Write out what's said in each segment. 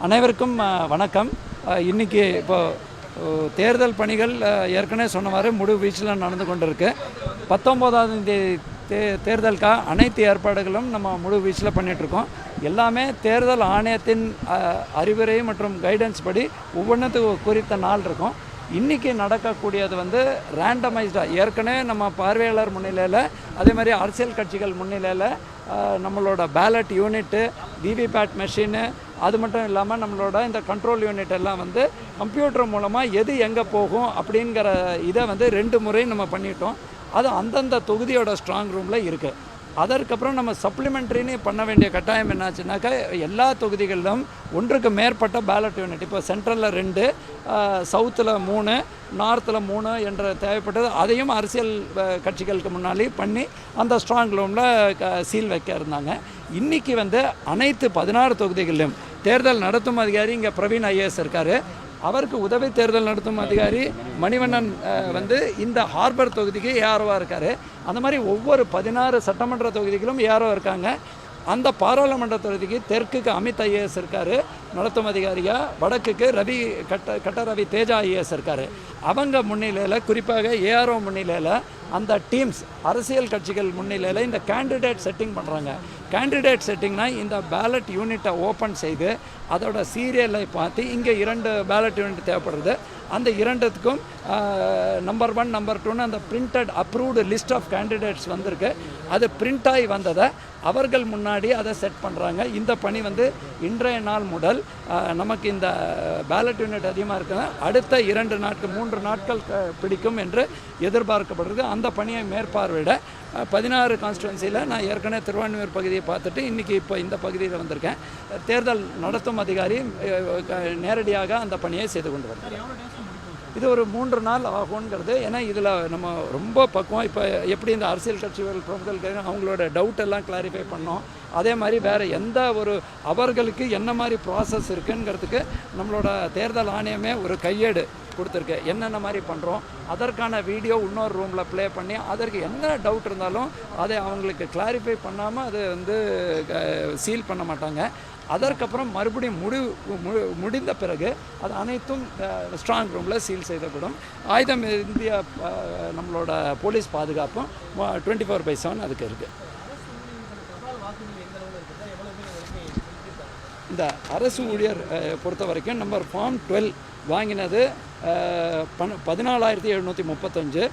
அனைவருக்கும் வணக்கம். இன்றைக்கி தேர்தல் பணிகள் ஏற்கனவே சொன்னவாறு முழு வீச்சில் நடந்து கொண்டிருக்கு. 19ஆம் தேதி தேர்தலுக்காக அனைத்து ஏற்பாடுகளும் நம்ம முழு வீச்சில் பண்ணிகிட்ருக்கோம். எல்லாமே தேர்தல் ஆணையத்தின் அறிவுரை மற்றும் கைடன்ஸ் படி ஒவ்வொன்றுத்துக்கு குறித்த நாள் இருக்கும். இன்றைக்கி நடக்கக்கூடியது ரேண்டமைஸ்டாக ஏற்கனவே நம்ம பார்வையாளர் முன்னிலையில், அதே மாதிரி அரசியல் கட்சிகள் முன்னிலையில் நம்மளோட பேலட் யூனிட்டு, விவிபேட் மெஷினு, அது மட்டும் இல்லாமல் நம்மளோட இந்த கண்ட்ரோல் யூனிட் எல்லாம் கம்ப்யூட்டர் மூலமாக எது எங்கே போகும் அப்படிங்கிற இதை 2 முறை நம்ம பண்ணிட்டோம். அது அந்தந்த தொகுதியோட ஸ்ட்ராங் ரூமில் இருக்குது. அதற்கப்புறம் நம்ம சப்ளிமெண்ட்ரின்னு பண்ண வேண்டிய கட்டாயம் என்னாச்சுனாக்கா, எல்லா தொகுதிகளிலும் ஒன்றுக்கு மேற்பட்ட பேலட் யூனிட், இப்போ சென்ட்ரலில் 2, சவுத்தில் 3, நார்த்தில் 3 என்ற தேவைப்பட்டது, அதையும் அரசியல் கட்சிகளுக்கு முன்னாலே பண்ணி அந்த ஸ்ட்ராங் ரூமில் சீல் வைக்க இருந்தாங்க. இன்றைக்கி அனைத்து 16 தொகுதிகளிலும் தேர்தல் நடத்தும் அதிகாரி இங்கே பிரவீன் ஐஏஎஸ் இருக்கார். அவருக்கு உதவி தேர்தல் நடத்தும் அதிகாரி மணிவண்ணன் இந்த ஹார்பர் தொகுதிக்கு ஏஆர்ஓவாக இருக்கார். அந்த மாதிரி ஒவ்வொரு 16 சட்டமன்ற தொகுதிகளும் ஏஆர்ஓ இருக்காங்க. அந்த பாராளுமன்ற தொகுதிக்கு தெற்குக்கு அமித் ஐஏஎஸ் இருக்கார் நடத்தும் அதிகாரியாக, வடக்குக்கு கட்ட ரவி தேஜா ஐஏஎஸ் இருக்கார். அவங்க முன்னிலையில், குறிப்பாக ஏஆர்ஓ முன்னிலையில், அந்த டீம்ஸ் அரசியல் கட்சிகள் முன்னிலையில் இந்த கேண்டிடேட் செட்டிங் பண்ணுறாங்க. கேண்டிடேட் செட்டிங்னா இந்த பேலட் யூனிட்டை ஓப்பன் செய்து அதோட சீரியலை பார்த்து இங்கே 2 பேலட் யூனிட் தேவைப்படுறது. அந்த 2த்துக்கும் நம்பர் 1 நம்பர் 2ன்னு அந்த printed approved list of candidates வந்திருக்கு. அது பிரிண்ட் ஆகி வந்ததை அவர்கள் முன்னாடி அதை செட் பண்ணுறாங்க. இந்த பணி இன்றைய நாள் முதல் நமக்கு இந்த பேலட் யூனிட் அதிகமாக இருக்குன்னா அடுத்த 2 நாட்கள் 3 நாட்கள் பிடிக்கும் என்று எதிர்பார்க்கப்படுறது. அந்த பணியை மேற்பார்வையிட 16 கான்ஸ்டுவன்சியில் நான் ஏற்கனவே திருவான்மியூர் பகுதியை பார்த்துட்டு இன்றைக்கி இப்போ இந்த பகுதியில் வந்திருக்கேன். தேர்தல் நடத்தும் அதிகாரி நேரடியாக அந்த பணியை செய்து கொண்டு வருகிறார். இது ஒரு 3 நாள் ஆகுங்கிறது. ஏன்னா இதில் நம்ம ரொம்ப பக்குவம், இப்போ எப்படி இந்த அரசியல் கட்சிகள் பிரமுகர்கள் அவங்களோட டவுட் எல்லாம் கிளாரிஃபை பண்ணோம். அதே மாதிரி வேறு எந்த ஒரு அவர்களுக்கு என்ன மாதிரி ப்ராசஸ் இருக்குங்கிறதுக்கு நம்மளோட தேர்தல் ஆணையமே ஒரு கையேடு கொடுத்துருக்கு. என்னென்ன மாதிரி பண்ணுறோம், அதற்கான வீடியோ இன்னொரு ரூமில் ப்ளே பண்ணி அதற்கு என்ன டவுட் இருந்தாலும் அதை அவங்களுக்கு கிளாரிஃபை பண்ணாமல் அது சீல் பண்ண மாட்டாங்க. அதற்கப்புறம் மறுபடியும் முடிந்த பிறகு அது அனைத்தும் ஸ்ட்ராங் ரூமில் சீல் செய்யப்படும். ஆயுதம் இந்தியா நம்மளோட போலீஸ் பாதுகாப்பும் 24/7 அதுக்கு இருக்குது. இந்த அரசு ஊழியர் பொறுத்த வரைக்கும் நம்பர் ஃபார்ம் 12 வாங்கினது 14,735.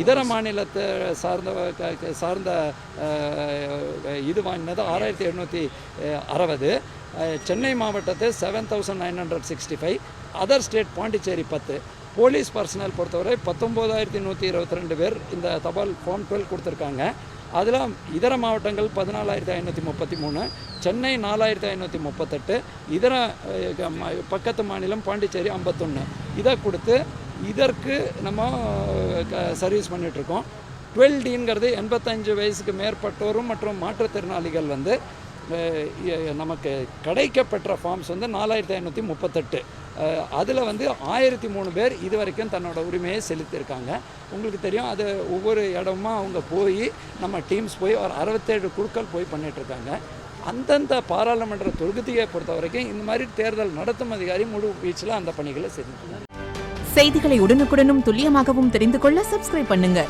இதர மாநிலத்தை சார்ந்த இது வாங்கினது 6,860. சென்னை மாவட்டத்தை 7,965. Other state Pondicherry 10. Police personal பொறுத்தவரை 19,122 பேர் இந்த தபால் ஃபார்ம் 12 கொடுத்துருக்காங்க. அதில் இதர மாவட்டங்கள் 14,533, சென்னை 4,538, இதர பக்கத்து மாநிலம் பாண்டிச்சேரி 51. இதை கொடுத்து இதற்கு நம்ம சர்வீஸ் பண்ணிகிட்ருக்கோம். 12Dங்கிறது 85 வயசுக்கு மேற்பட்டோரும் மற்றும் மாற்றுத்திறனாளிகள் நமக்கு கிடைக்கப்பெற்ற ஃபார்ம்ஸ் 4,538. அதில் 1,003 பேர் இது வரைக்கும் தன்னோட உரிமையை செலுத்தியிருக்காங்க. உங்களுக்கு தெரியும், அது ஒவ்வொரு இடமா அவங்க போய் நம்ம டீம்ஸ் போய் ஒரு 67 குழுக்கள் போய் பண்ணிகிட்ருக்காங்க. அந்தந்த பாராளுமன்ற தொகுதியை பொறுத்த வரைக்கும் இந்த மாதிரி தேர்தல் நடத்தும் அதிகாரி முழு வீச்சில் அந்த பணிகளை செஞ்சுருக்காங்க. செய்திகளை உடனுக்குடனும் துல்லியமாகவும் தெரிந்து கொள்ள சப்ஸ்கிரைப் பண்ணுங்க.